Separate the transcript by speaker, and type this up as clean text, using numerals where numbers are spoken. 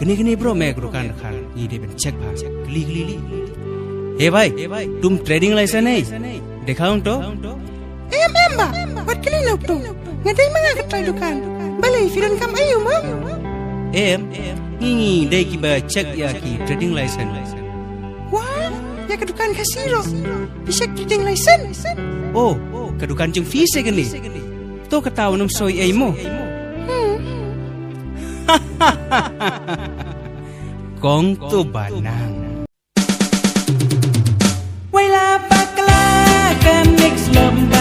Speaker 1: gini bro मैं दुकान खान ये दे बन चेक भा गली हे भाई तुम ट्रेडिंग लाइसेंस है दिखाऊं तो
Speaker 2: Mbak, buat kali lo tu. Ngadai mga katay dukan. Balay, filan kam ayo mo.
Speaker 1: ini dai ki ba check ya ki trading license
Speaker 2: Wah, ya kedukan kasiro. Bisa trading license.
Speaker 1: oh kedukan jeng fee se gani to kataw nam soy ay mo kong to banang
Speaker 3: Waila bakla kan next love